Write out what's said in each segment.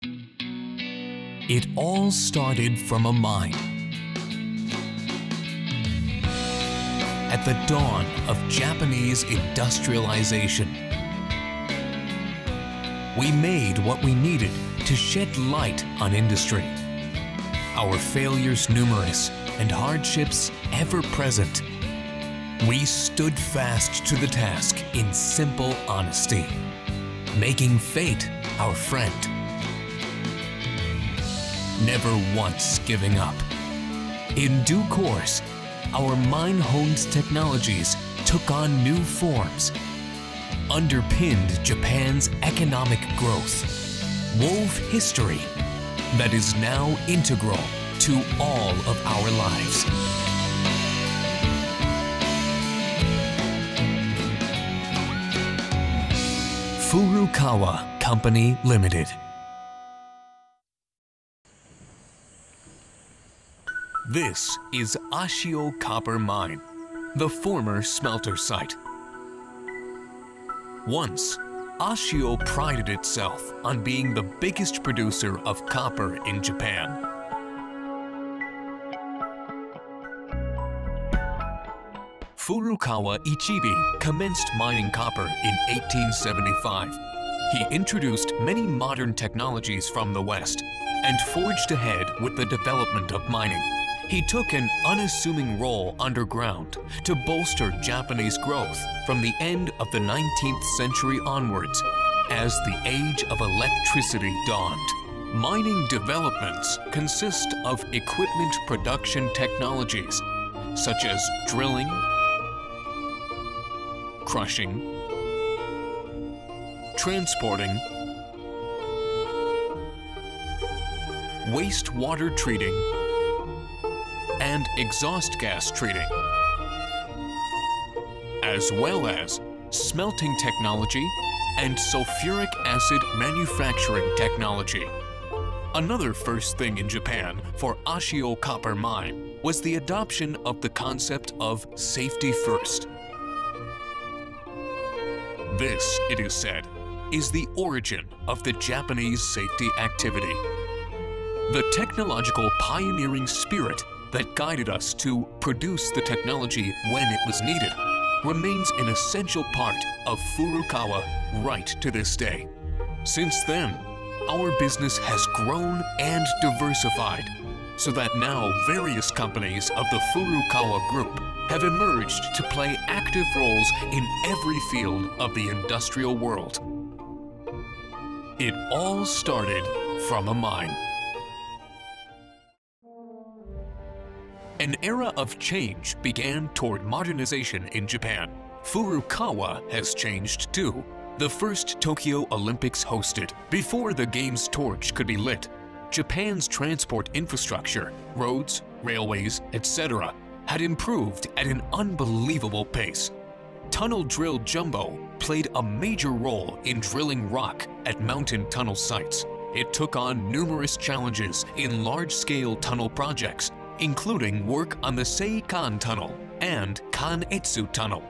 It all started from a mine. At the dawn of Japanese industrialization, we made what we needed to shed light on industry. Our failures numerous and hardships ever present, we stood fast to the task in simple honesty, making fate our friend. Never once giving up. In due course, our mine-honed technologies took on new forms, underpinned Japan's economic growth, wove history that is now integral to all of our lives. Furukawa Company Limited. This is Ashio Copper Mine, the former smelter site. Once, Ashio prided itself on being the biggest producer of copper in Japan. Furukawa Ichibi commenced mining copper in 1875. He introduced many modern technologies from the West and forged ahead with the development of mining. He took an unassuming role underground to bolster Japanese growth from the end of the 19th century onwards as the age of electricity dawned. Mining developments consist of equipment production technologies such as drilling, crushing, transporting, wastewater treating, and exhaust gas treating, as well as smelting technology and sulfuric acid manufacturing technology. Another first thing in Japan for Ashio Copper Mine was the adoption of the concept of safety first. This, it is said, is the origin of the Japanese safety activity. The technological pioneering spirit that guided us to produce the technology when it was needed remains an essential part of Furukawa right to this day. Since then, our business has grown and diversified so that now various companies of the Furukawa Group have emerged to play active roles in every field of the industrial world. It all started from a mine. An era of change began toward modernization in Japan. Furukawa has changed too. The first Tokyo Olympics hosted. Before the game's torch could be lit, Japan's transport infrastructure, roads, railways, etc., had improved at an unbelievable pace. Tunnel Drill Jumbo played a major role in drilling rock at mountain tunnel sites. It took on numerous challenges in large-scale tunnel projects, including work on the Seikan Tunnel and Kanetsu Tunnel.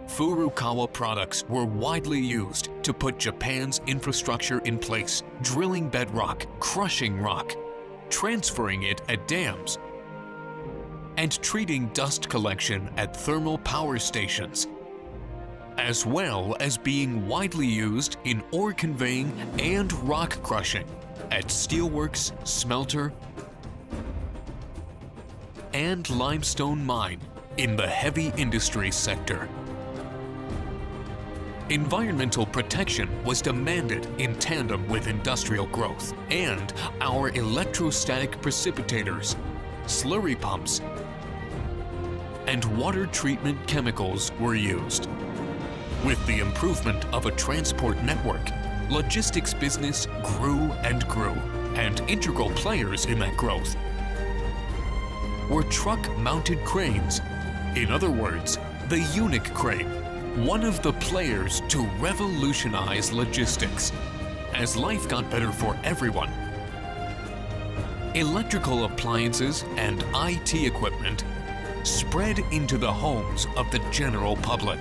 Furukawa products were widely used to put Japan's infrastructure in place, drilling bedrock, crushing rock, transferring it at dams, and treating dust collection at thermal power stations, as well as being widely used in ore conveying and rock crushing at steelworks, smelter, and limestone mine in the heavy industry sector. Environmental protection was demanded in tandem with industrial growth, and our electrostatic precipitators, slurry pumps, and water treatment chemicals were used. With the improvement of a transport network, logistics business grew, and integral players in that growth were truck-mounted cranes. In other words, the Unic crane, one of the players to revolutionize logistics. As life got better for everyone, electrical appliances and IT equipment spread into the homes of the general public.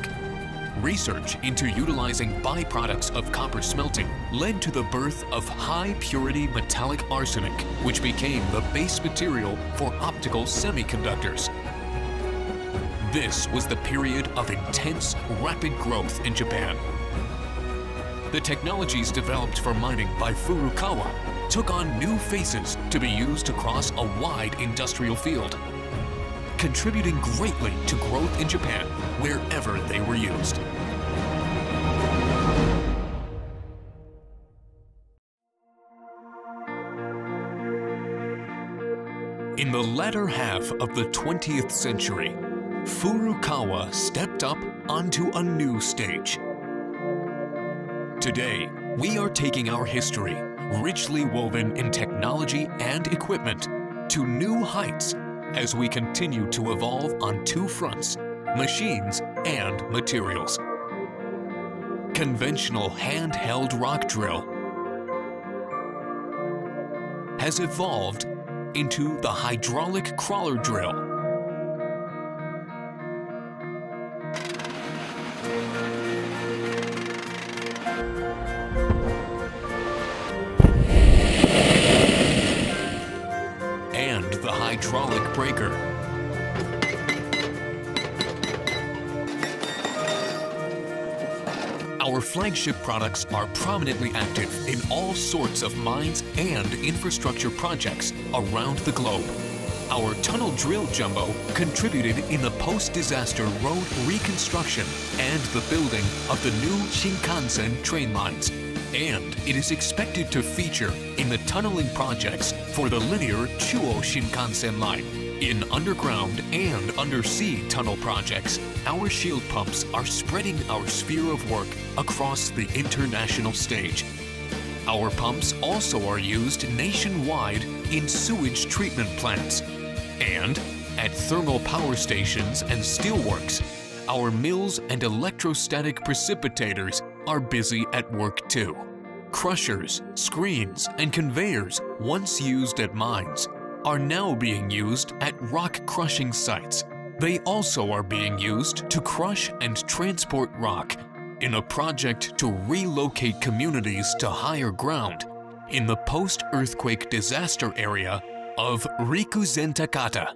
Research into utilizing byproducts of copper smelting led to the birth of high-purity metallic arsenic, which became the base material for optical semiconductors. This was the period of intense, rapid growth in Japan. The technologies developed for mining by Furukawa took on new faces to be used across a wide industrial field, contributing greatly to growth in Japan wherever they were used. In the latter half of the 20th century, Furukawa stepped up onto a new stage. Today, we are taking our history, richly woven in technology and equipment, to new heights as we continue to evolve on two fronts, machines and materials. Conventional handheld rock drill has evolved into the hydraulic crawler drill. And the hydraulic breaker. Our flagship products are prominently active in all sorts of mines and infrastructure projects around the globe. Our tunnel drill jumbo contributed in the post-disaster road reconstruction and the building of the new Shinkansen train lines. And it is expected to feature in the tunneling projects for the linear Chuo Shinkansen line. In underground and undersea tunnel projects, our shield pumps are spreading our sphere of work across the international stage. Our pumps also are used nationwide in sewage treatment plants. And at thermal power stations and steelworks, our mills and electrostatic precipitators are busy at work too. Crushers, screens, and conveyors, once used at mines, are now being used at rock crushing sites. They also are being used to crush and transport rock in a project to relocate communities to higher ground in the post-earthquake disaster area of Rikuzen-Takata.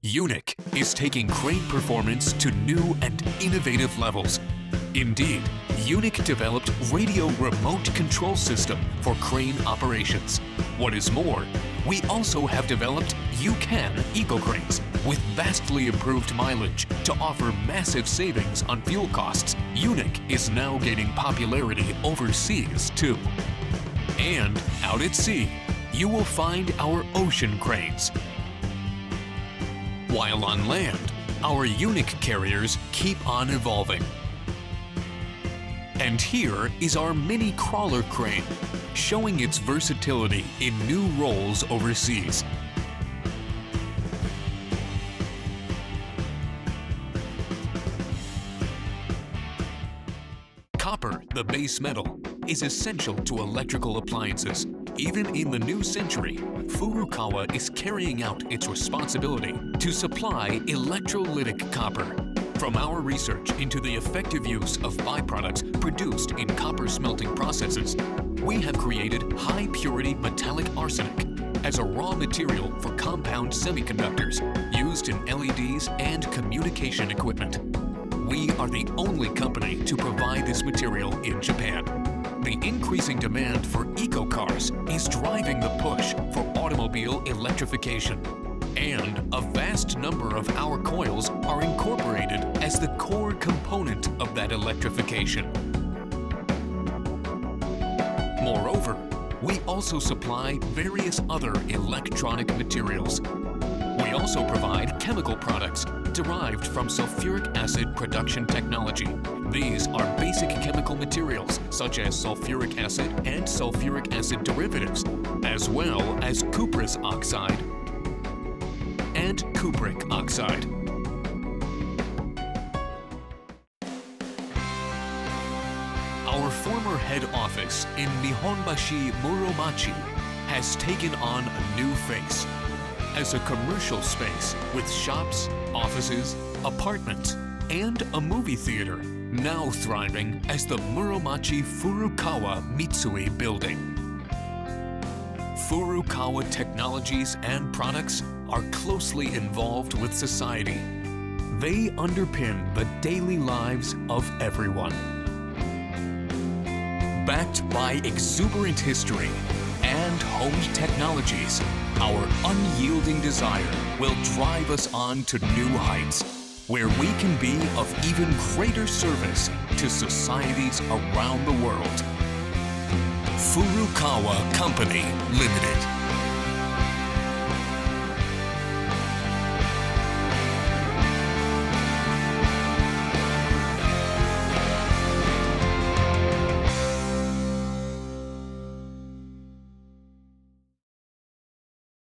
UNIC is taking crane performance to new and innovative levels. Indeed, UNIC developed radio remote control system for crane operations. What is more, we also have developed UCAN eco-cranes with vastly improved mileage to offer massive savings on fuel costs. UNIC is now gaining popularity overseas too. And out at sea, you will find our ocean cranes. While on land, our UNIC carriers keep on evolving. And here is our mini crawler crane, showing its versatility in new roles overseas. Copper, the base metal, is essential to electrical appliances. Even in the new century, Furukawa is carrying out its responsibility to supply electrolytic copper. From our research into the effective use of byproducts produced in copper smelting processes, we have created high-purity metallic arsenic as a raw material for compound semiconductors used in LEDs and communication equipment. We are the only company to provide this material in Japan. The increasing demand for eco-cars is driving the push for automobile electrification. And a vast number of our coils are incorporated as the core component of that electrification. Moreover, we also supply various other electronic materials. We also provide chemical products derived from sulfuric acid production technology. These are basic chemical materials such as sulfuric acid and sulfuric acid derivatives, as well as cuprous oxide and cupric oxide. Our former head office in Nihonbashi Muromachi has taken on a new face as a commercial space with shops, offices, apartments, and a movie theater, now thriving as the Muromachi Furukawa Mitsui building. Furukawa technologies and products are closely involved with society. They underpin the daily lives of everyone. Backed by exuberant history and honed technologies, our unyielding desire will drive us on to new heights, where we can be of even greater service to societies around the world. Furukawa Company Limited.